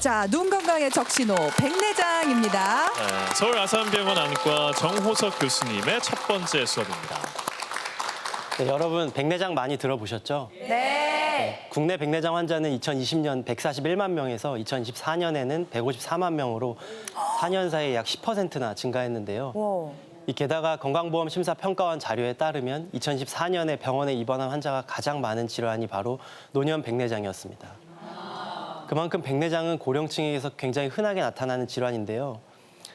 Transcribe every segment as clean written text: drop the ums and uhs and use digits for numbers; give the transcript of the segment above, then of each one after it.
자, 눈 건강의 적신호 백내장입니다. 네, 서울 아산병원 안과 정호석 교수님의 첫 번째 수업입니다. 네, 여러분 백내장 많이 들어보셨죠? 네. 국내 백내장 환자는 2020년 141만 명에서 2024년에는 154만 명으로 4년 사이에 약 10%나 증가했는데요. 와. 이 게다가 건강보험심사평가원 자료에 따르면 2014년에 병원에 입원한 환자가 가장 많은 질환이 바로 노년 백내장이었습니다. 그만큼 백내장은 고령층에서 굉장히 흔하게 나타나는 질환인데요.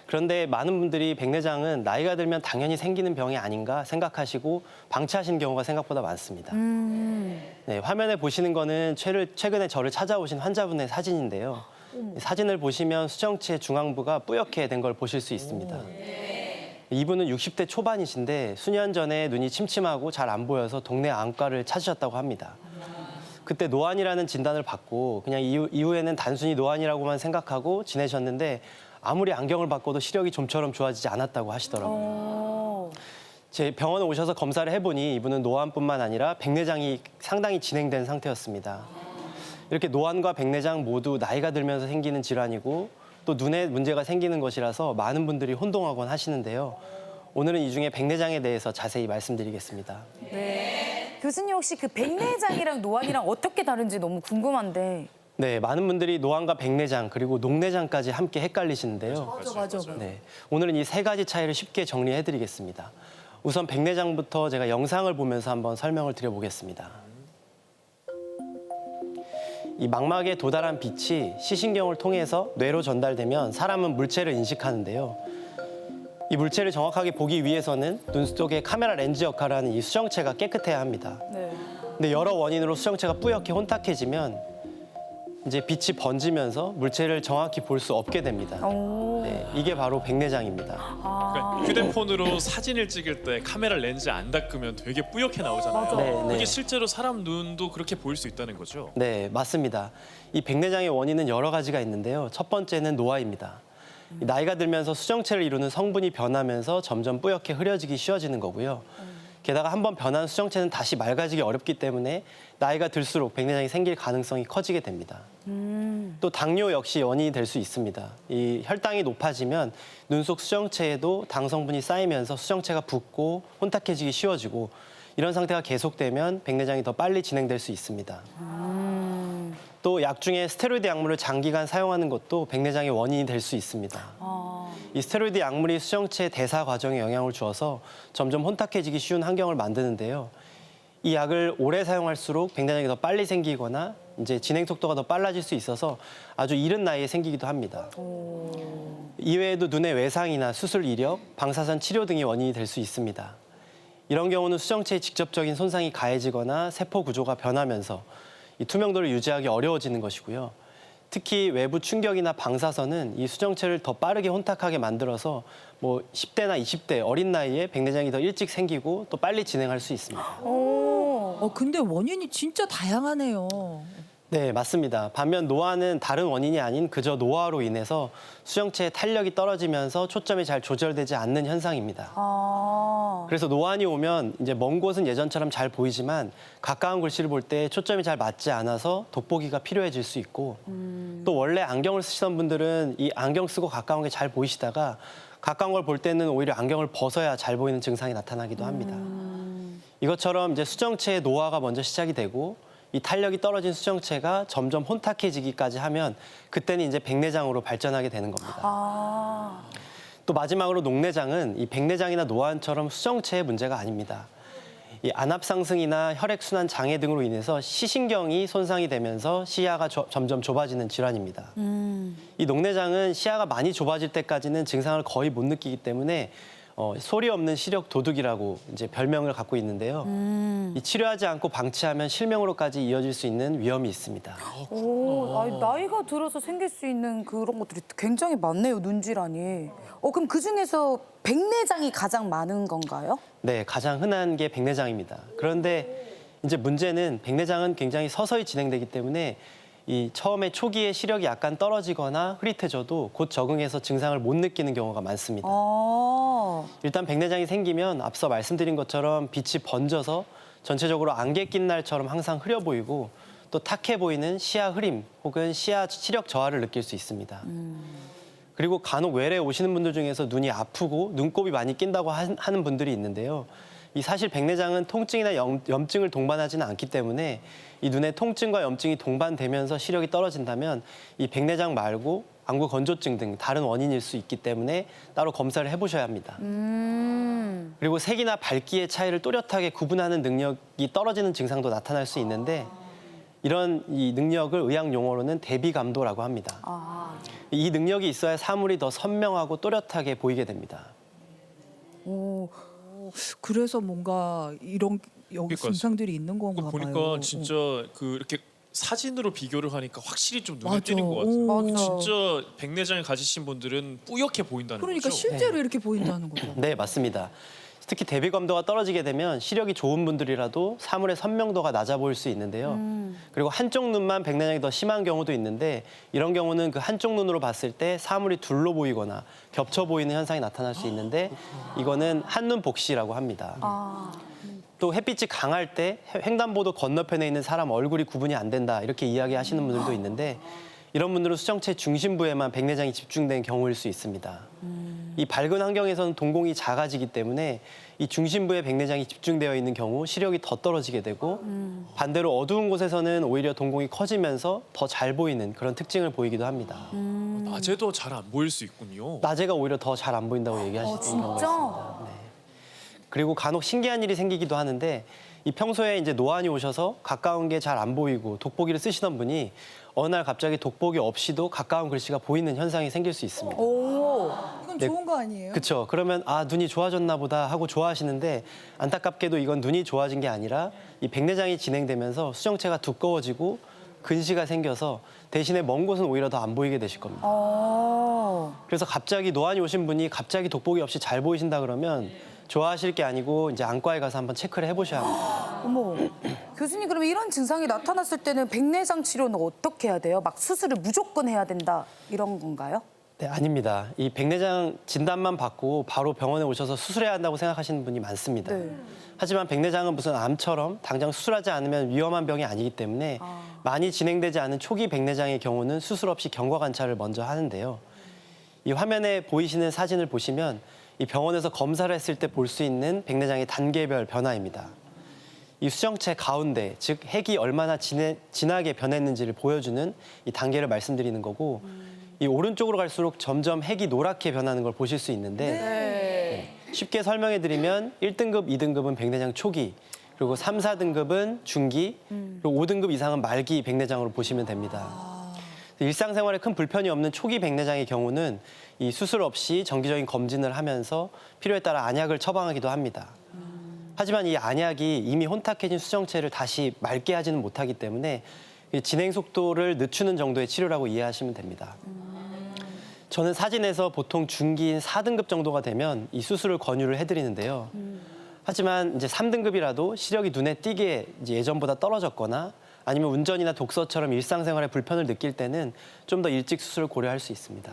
그런데 많은 분들이 백내장은 나이가 들면 당연히 생기는 병이 아닌가 생각하시고 방치하시는 경우가 생각보다 많습니다. 네, 화면에 보시는 거는 최근에 저를 찾아오신 환자분의 사진인데요. 사진을 보시면 수정체 중앙부가 뿌옇게 된 걸 보실 수 있습니다. 이분은 60대 초반이신데 수년 전에 눈이 침침하고 잘 안 보여서 동네 안과를 찾으셨다고 합니다. 그때 노안이라는 진단을 받고 그냥 이후에는 단순히 노안이라고만 생각하고 지내셨는데 아무리 안경을 바꿔도 시력이 좀처럼 좋아지지 않았다고 하시더라고요. 제 병원에 오셔서 검사를 해보니 이분은 노안뿐만 아니라 백내장이 상당히 진행된 상태였습니다. 이렇게 노안과 백내장 모두 나이가 들면서 생기는 질환이고 또 눈에 문제가 생기는 것이라서 많은 분들이 혼동하곤 하시는데요. 오늘은 이 중에 백내장에 대해서 자세히 말씀드리겠습니다. 네. 교수님 혹시 그 백내장이랑 노안이랑 어떻게 다른지 너무 궁금한데. 네, 많은 분들이 노안과 백내장 그리고 녹내장까지 함께 헷갈리시는데요. 맞아. 네, 오늘은 이 세 가지 차이를 쉽게 정리해드리겠습니다. 우선 백내장부터 제가 영상을 보면서 한번 설명을 드려보겠습니다. 이 망막에 도달한 빛이 시신경을 통해서 뇌로 전달되면 사람은 물체를 인식하는데요. 이 물체를 정확하게 보기 위해서는 눈 속의 카메라 렌즈 역할을 하는 이 수정체가 깨끗해야 합니다. 네. 근데 여러 원인으로 수정체가 뿌옇게 혼탁해지면 이제 빛이 번지면서 물체를 정확히 볼 수 없게 됩니다. 네, 이게 바로 백내장입니다. 그러니까 휴대폰으로 사진을 찍을 때 카메라 렌즈 안 닦으면 되게 뿌옇게 나오잖아요. 맞아. 네, 네. 그게 실제로 사람 눈도 그렇게 보일 수 있다는 거죠? 네, 맞습니다. 이 백내장의 원인은 여러 가지가 있는데요. 첫 번째는 노화입니다. 이 나이가 들면서 수정체를 이루는 성분이 변하면서 점점 뿌옇게 흐려지기 쉬워지는 거고요. 게다가 한번 변한 수정체는 다시 맑아지기 어렵기 때문에 나이가 들수록 백내장이 생길 가능성이 커지게 됩니다. 또 당뇨 역시 원인이 될 수 있습니다. 이 혈당이 높아지면 눈 속 수정체에도 당 성분이 쌓이면서 수정체가 붓고 혼탁해지기 쉬워지고 이런 상태가 계속되면 백내장이 더 빨리 진행될 수 있습니다. 또 약 중에 스테로이드 약물을 장기간 사용하는 것도 백내장의 원인이 될 수 있습니다. 이 스테로이드 약물이 수정체 대사 과정에 영향을 주어서 점점 혼탁해지기 쉬운 환경을 만드는데요. 이 약을 오래 사용할수록 백내장이 더 빨리 생기거나 이제 진행 속도가 더 빨라질 수 있어서 아주 이른 나이에 생기기도 합니다. 이외에도 눈의 외상이나 수술 이력, 방사선 치료 등이 원인이 될 수 있습니다. 이런 경우는 수정체의 직접적인 손상이 가해지거나 세포 구조가 변하면서 이 투명도를 유지하기 어려워지는 것이고요. 특히 외부 충격이나 방사선은 이 수정체를 더 빠르게 혼탁하게 만들어서 뭐 10대나 20대 어린 나이에 백내장이 더 일찍 생기고 또 빨리 진행할 수 있습니다. 근데 원인이 진짜 다양하네요. 네, 맞습니다. 반면 노화는 다른 원인이 아닌 그저 노화로 인해서 수정체의 탄력이 떨어지면서 초점이 잘 조절되지 않는 현상입니다. 그래서 노안이 오면 이제 먼 곳은 예전처럼 잘 보이지만 가까운 글씨를 볼 때 초점이 잘 맞지 않아서 돋보기가 필요해질 수 있고 또 원래 안경을 쓰시던 분들은 이 안경 쓰고 가까운 게 잘 보이시다가 가까운 걸 볼 때는 오히려 안경을 벗어야 잘 보이는 증상이 나타나기도 합니다. 이것처럼 이제 수정체의 노화가 먼저 시작이 되고 이 탄력이 떨어진 수정체가 점점 혼탁해지기까지 하면 그때는 이제 백내장으로 발전하게 되는 겁니다. 또 마지막으로 녹내장은 이 백내장이나 노안처럼 수정체의 문제가 아닙니다. 이 안압 상승이나 혈액순환 장애 등으로 인해서 시신경이 손상이 되면서 시야가 점점 좁아지는 질환입니다. 이 녹내장은 시야가 많이 좁아질 때까지는 증상을 거의 못 느끼기 때문에 소리 없는 시력 도둑이라고 이제 별명을 갖고 있는데요. 이 치료하지 않고 방치하면 실명으로까지 이어질 수 있는 위험이 있습니다. 나이가 들어서 생길 수 있는 그런 것들이 굉장히 많네요, 눈질환이. 그럼 그중에서 백내장이 가장 많은 건가요? 네, 가장 흔한 게 백내장입니다. 그런데 이제 문제는 백내장은 굉장히 서서히 진행되기 때문에 이 처음에 초기에 시력이 약간 떨어지거나 흐릿해져도 곧 적응해서 증상을 못 느끼는 경우가 많습니다. 일단 백내장이 생기면 앞서 말씀드린 것처럼 빛이 번져서 전체적으로 안개 낀 날처럼 항상 흐려 보이고 또 탁해 보이는 시야 흐림 혹은 시력 저하를 느낄 수 있습니다. 그리고 간혹 외래에 오시는 분들 중에서 눈이 아프고 눈곱이 많이 낀다고 하는 분들이 있는데요. 이 사실 백내장은 통증이나 염증을 동반하지는 않기 때문에 이 눈에 통증과 염증이 동반되면서 시력이 떨어진다면 이 백내장 말고 안구 건조증 등 다른 원인일 수 있기 때문에 따로 검사를 해보셔야 합니다. 그리고 색이나 밝기의 차이를 또렷하게 구분하는 능력이 떨어지는 증상도 나타날 수 있는데 이런 이 능력을 의학 용어로는 대비감도라고 합니다. 이 능력이 있어야 사물이 더 선명하고 또렷하게 보이게 됩니다. 그래서 뭔가 이런 여기 그러니까 증상들이 있는 건가 봐요. 보니까 진짜 그 이렇게 사진으로 비교를 하니까 확실히 좀 눈에 맞아. 띄는 것 같아요. 맞아. 진짜 백내장을 가지신 분들은 뿌옇게 보인다는 그러니까 거죠. 실제로 이렇게 보인다는 거죠. 네, 맞습니다. 특히 대비감도가 떨어지게 되면 시력이 좋은 분들이라도 사물의 선명도가 낮아 보일 수 있는데요. 그리고 한쪽 눈만 백내장이 더 심한 경우도 있는데 이런 경우는 그 한쪽 눈으로 봤을 때 사물이 둘로 보이거나 겹쳐 보이는 현상이 나타날 수 있는데 이거는 한눈 복시라고 합니다. 또 햇빛이 강할 때 횡단보도 건너편에 있는 사람 얼굴이 구분이 안 된다 이렇게 이야기하시는 분들도 있는데 이런 분들은 수정체 중심부에만 백내장이 집중된 경우일 수 있습니다. 이 밝은 환경에서는 동공이 작아지기 때문에 이 중심부에 백내장이 집중되어 있는 경우 시력이 더 떨어지게 되고 반대로 어두운 곳에서는 오히려 동공이 커지면서 더 잘 보이는 그런 특징을 보이기도 합니다. 낮에도 잘 안 보일 수 있군요. 낮에가 오히려 더 잘 안 보인다고 얘기하시는 경우가 진짜? 있습니다. 네. 그리고 간혹 신기한 일이 생기기도 하는데 이 평소에 이제 노안이 오셔서 가까운 게 잘 안 보이고 돋보기를 쓰시던 분이 어느 날 갑자기 돋보기 없이도 가까운 글씨가 보이는 현상이 생길 수 있습니다. 이건 네. 좋은 거 아니에요? 그렇죠. 그러면 아 눈이 좋아졌나 보다 하고 좋아하시는데 안타깝게도 이건 눈이 좋아진 게 아니라 이 백내장이 진행되면서 수정체가 두꺼워지고 근시가 생겨서 대신에 먼 곳은 오히려 더 안 보이게 되실 겁니다. 그래서 갑자기 노안이 오신 분이 갑자기 돋보기 없이 잘 보이신다 그러면 좋아하실 게 아니고 이제 안과에 가서 한번 체크를 해보셔야 합니다. 어머, 교수님 그러면 이런 증상이 나타났을 때는 백내장 치료는 어떻게 해야 돼요? 막 수술을 무조건 해야 된다 이런 건가요? 네, 아닙니다. 이 백내장 진단만 받고 바로 병원에 오셔서 수술해야 한다고 생각하시는 분이 많습니다. 네. 하지만 백내장은 무슨 암처럼 당장 수술하지 않으면 위험한 병이 아니기 때문에 많이 진행되지 않은 초기 백내장의 경우는 수술 없이 경과 관찰을 먼저 하는데요. 이 화면에 보이시는 사진을 보시면 이 병원에서 검사를 했을 때 볼 수 있는 백내장의 단계별 변화입니다. 이 수정체 가운데, 즉 핵이 얼마나 진하게 변했는지를 보여주는 이 단계를 말씀드리는 거고 이 오른쪽으로 갈수록 점점 핵이 노랗게 변하는 걸 보실 수 있는데 쉽게 설명해드리면 1등급, 2등급은 백내장 초기, 그리고 3, 4등급은 중기, 그리고 5등급 이상은 말기 백내장으로 보시면 됩니다. 일상생활에 큰 불편이 없는 초기 백내장의 경우는 이 수술 없이 정기적인 검진을 하면서 필요에 따라 안약을 처방하기도 합니다. 하지만 이 안약이 이미 혼탁해진 수정체를 다시 맑게 하지는 못하기 때문에 진행 속도를 늦추는 정도의 치료라고 이해하시면 됩니다. 저는 사진에서 보통 중기인 4등급 정도가 되면 이 수술을 권유를 해드리는데요. 하지만 이제 3등급이라도 시력이 눈에 띄게 이제 예전보다 떨어졌거나 아니면 운전이나 독서처럼 일상생활에 불편을 느낄 때는 좀 더 일찍 수술을 고려할 수 있습니다.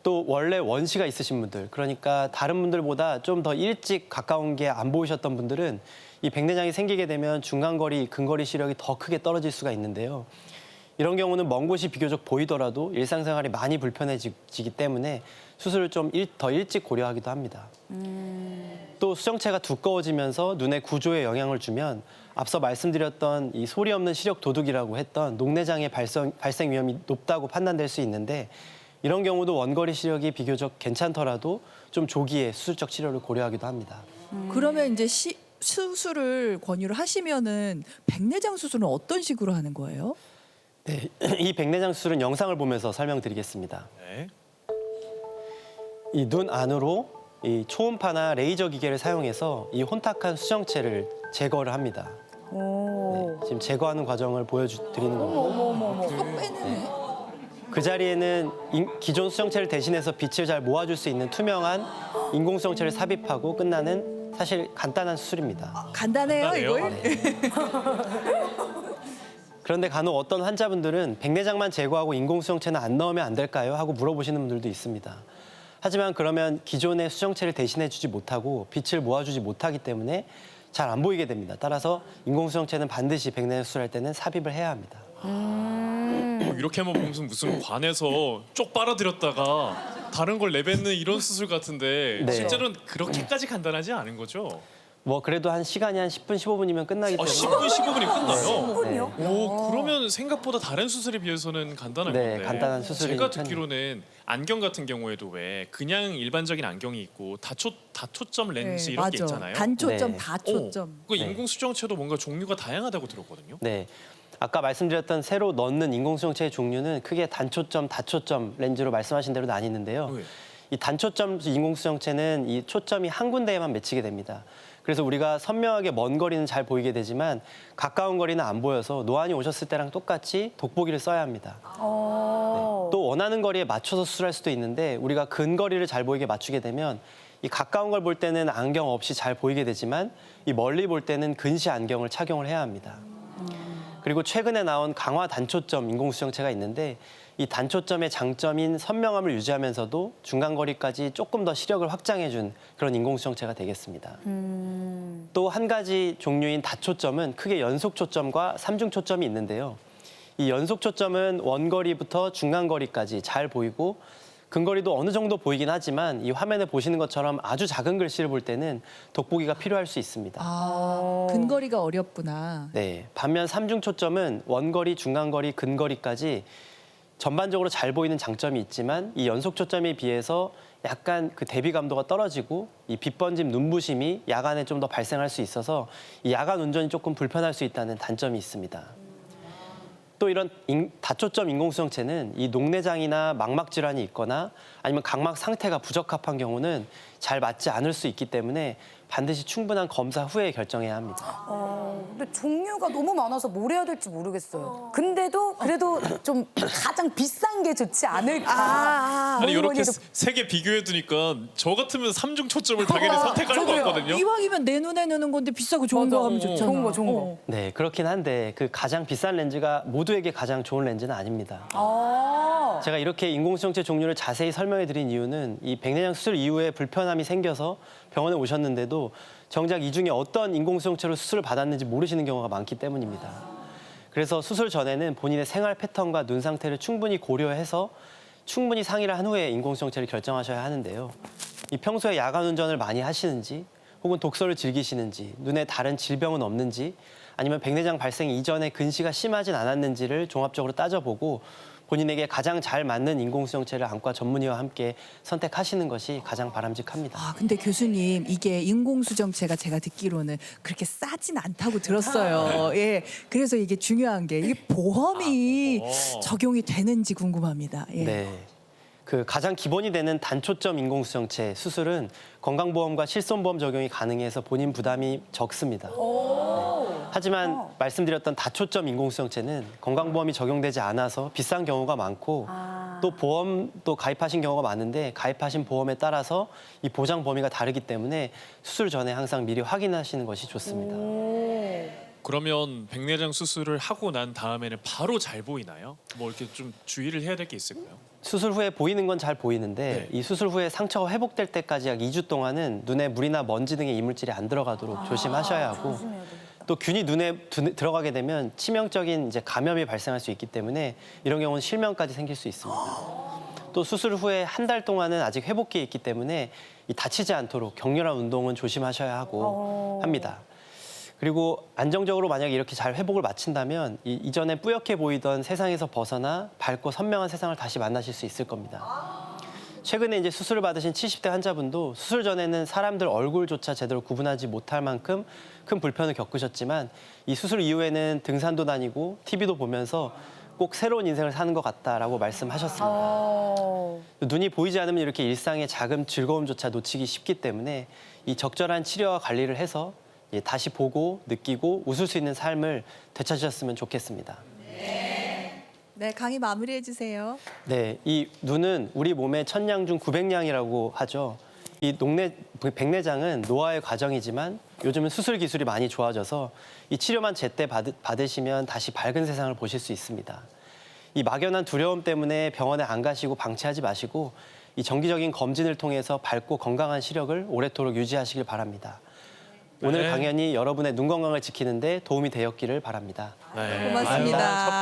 또 원래 원시가 있으신 분들, 그러니까 다른 분들보다 좀 더 일찍 가까운 게 안 보이셨던 분들은 이 백내장이 생기게 되면 중간거리, 근거리 시력이 더 크게 떨어질 수가 있는데요. 이런 경우는 먼 곳이 비교적 보이더라도 일상생활이 많이 불편해지기 때문에 수술을 좀 더 일찍 고려하기도 합니다. 또 수정체가 두꺼워지면서 눈의 구조에 영향을 주면 앞서 말씀드렸던 이 소리 없는 시력 도둑이라고 했던 녹내장의 발생 위험이 높다고 판단될 수 있는데 이런 경우도 원거리 시력이 비교적 괜찮더라도 좀 조기에 수술적 치료를 고려하기도 합니다. 그러면 이제 수술을 권유를 하시면은 백내장 수술은 어떤 식으로 하는 거예요? 네, 이 백내장 수술은 영상을 보면서 설명드리겠습니다. 네. 이 눈 안으로 이 초음파나 레이저 기계를 사용해서 이 혼탁한 수정체를 제거를 합니다. 네, 지금 제거하는 과정을 보여드리는 겁니다. 쏙 빼내네. 그 자리에는 기존 수정체를 대신해서 빛을 잘 모아줄 수 있는 투명한 인공 수정체를 삽입하고 끝나는 사실 간단한 수술입니다. 간단해요, 간단해요? 이걸? 그런데 간혹 어떤 환자분들은 백내장만 제거하고 인공 수정체는 안 넣으면 안 될까요? 하고 물어보시는 분들도 있습니다. 하지만 그러면 기존의 수정체를 대신해주지 못하고 빛을 모아주지 못하기 때문에 잘 안 보이게 됩니다. 따라서 인공수정체는 반드시 백내장 수술할 때는 삽입을 해야 합니다. 이렇게만 보면 무슨 관에서 쪽 빨아들였다가 다른 걸 내뱉는 이런 수술 같은데 네. 실제로는 그렇게까지 간단하지 않은 거죠? 뭐 그래도 한 시간이 한 10분, 15분이면 끝나기 때문에 10분, 15분이 끝나요? 분이요? 오, 그러면 생각보다 다른 수술에 비해서는 간단한 네, 건데. 간단한 수술이긴 제가 편이에요. 듣기로는 안경 같은 경우에도 왜 그냥 일반적인 안경이 있고 다초점 렌즈 이런 게 맞아. 있잖아요. 단초점, 네. 다초점. 그 네. 인공수정체도 뭔가 종류가 다양하다고 들었거든요. 네. 아까 말씀드렸던 새로 넣는 인공수정체의 종류는 크게 단초점, 다초점 렌즈로 말씀하신 대로 나뉘는데요. 네. 이 단초점 인공수정체는 이 초점이 한 군데에만 맺히게 됩니다. 그래서 우리가 선명하게 먼 거리는 잘 보이게 되지만 가까운 거리는 안 보여서 노안이 오셨을 때랑 똑같이 돋보기를 써야 합니다. 또 원하는 거리에 맞춰서 수술할 수도 있는데 우리가 근거리를 잘 보이게 맞추게 되면 이 가까운 걸 볼 때는 안경 없이 잘 보이게 되지만 이 멀리 볼 때는 근시 안경을 착용을 해야 합니다. 그리고 최근에 나온 강화 단초점 인공수정체가 있는데 이 단초점의 장점인 선명함을 유지하면서도 중간 거리까지 조금 더 시력을 확장해준 그런 인공수정체가 되겠습니다. 또 한 가지 종류인 다초점은 크게 연속 초점과 삼중 초점이 있는데요. 이 연속 초점은 원거리부터 중간 거리까지 잘 보이고 근거리도 어느 정도 보이긴 하지만 이 화면에 보시는 것처럼 아주 작은 글씨를 볼 때는 돋보기가 필요할 수 있습니다. 근거리가 어렵구나. 네, 반면 삼중 초점은 원거리, 중간거리, 근거리까지 전반적으로 잘 보이는 장점이 있지만 이 연속 초점에 비해서 약간 그 대비 감도가 떨어지고 이 빛번짐, 눈부심이 야간에 좀 더 발생할 수 있어서 이 야간 운전이 조금 불편할 수 있다는 단점이 있습니다. 또 이런 다초점 인공수정체는 이 녹내장이나 망막 질환이 있거나 아니면 각막 상태가 부적합한 경우는 잘 맞지 않을 수 있기 때문에 반드시 충분한 검사 후에 결정해야 합니다. 근데 종류가 너무 많아서 뭘 해야 될지 모르겠어요. 근데도 그래도 좀 가장 비싼 게 좋지 않을까. 아니 이렇게 뭐니 세 개 비교해 두니까 저 같으면 삼중 초점을 당연히 선택할 것 같거든요. 이왕이면 내 눈에 넣는 건데 비싸고 좋은 맞아. 거 하면 좋잖아. 좋은 거, 좋은 거. 네, 그렇긴 한데 그 가장 비싼 렌즈가 모두에게 가장 좋은 렌즈는 아닙니다. 제가 이렇게 인공수정체 종류를 자세히 설명해 드린 이유는 이 백내장 수술 이후에 불편함이 생겨서 병원에 오셨는데도 정작 이 중에 어떤 인공수정체로 수술을 받았는지 모르시는 경우가 많기 때문입니다. 그래서 수술 전에는 본인의 생활 패턴과 눈 상태를 충분히 고려해서 충분히 상의를 한 후에 인공수정체를 결정하셔야 하는데요. 이 평소에 야간 운전을 많이 하시는지 혹은 독서를 즐기시는지 눈에 다른 질병은 없는지 아니면 백내장 발생 이전에 근시가 심하진 않았는지를 종합적으로 따져보고 본인에게 가장 잘 맞는 인공수정체를 안과 전문의와 함께 선택하시는 것이 가장 바람직합니다. 근데 교수님 이게 인공수정체가 제가 듣기로는 그렇게 싸진 않다고 들었어요. 예, 그래서 이게 중요한 게 이게 보험이 적용이 되는지 궁금합니다. 예. 네. 그 가장 기본이 되는 단초점 인공수정체 수술은 건강보험과 실손보험 적용이 가능해서 본인 부담이 적습니다. 하지만 말씀드렸던 다초점 인공수정체는 건강보험이 적용되지 않아서 비싼 경우가 많고 또 보험도 가입하신 경우가 많은데 가입하신 보험에 따라서 이 보장 범위가 다르기 때문에 수술 전에 항상 미리 확인하시는 것이 좋습니다. 그러면 백내장 수술을 하고 난 다음에는 바로 잘 보이나요? 뭐 이렇게 좀 주의를 해야 될 게 있을까요? 수술 후에 보이는 건 잘 보이는데 네. 이 수술 후에 상처가 회복될 때까지 약 2주 동안은 눈에 물이나 먼지 등의 이물질이 안 들어가도록 조심하셔야 하고 또 균이 눈에 들어가게 되면 치명적인 이제 감염이 발생할 수 있기 때문에 이런 경우는 실명까지 생길 수 있습니다. 또 수술 후에 한 달 동안은 아직 회복기에 있기 때문에 이 다치지 않도록 격렬한 운동은 조심하셔야 하고 합니다. 그리고 안정적으로 만약에 이렇게 잘 회복을 마친다면 이전에 뿌옇게 보이던 세상에서 벗어나 밝고 선명한 세상을 다시 만나실 수 있을 겁니다. 최근에 이제 수술을 받으신 70대 환자분도 수술 전에는 사람들 얼굴조차 제대로 구분하지 못할 만큼 큰 불편을 겪으셨지만 이 수술 이후에는 등산도 다니고 TV도 보면서 꼭 새로운 인생을 사는 것 같다라고 말씀하셨습니다. 눈이 보이지 않으면 이렇게 일상의 작은 즐거움조차 놓치기 쉽기 때문에 이 적절한 치료와 관리를 해서 다시 보고 느끼고 웃을 수 있는 삶을 되찾으셨으면 좋겠습니다. 네, 강의 마무리해 주세요. 네, 이 눈은 우리 몸의 천냥 중 900냥이라고 하죠. 이 백내장은 노화의 과정이지만 요즘은 수술 기술이 많이 좋아져서 이 치료만 제때 받으시면 다시 밝은 세상을 보실 수 있습니다. 이 막연한 두려움 때문에 병원에 안 가시고 방치하지 마시고 이 정기적인 검진을 통해서 밝고 건강한 시력을 오래도록 유지하시길 바랍니다. 오늘 네. 강연이 여러분의 눈 건강을 지키는 데 도움이 되었기를 바랍니다. 네. 고맙습니다. 아유,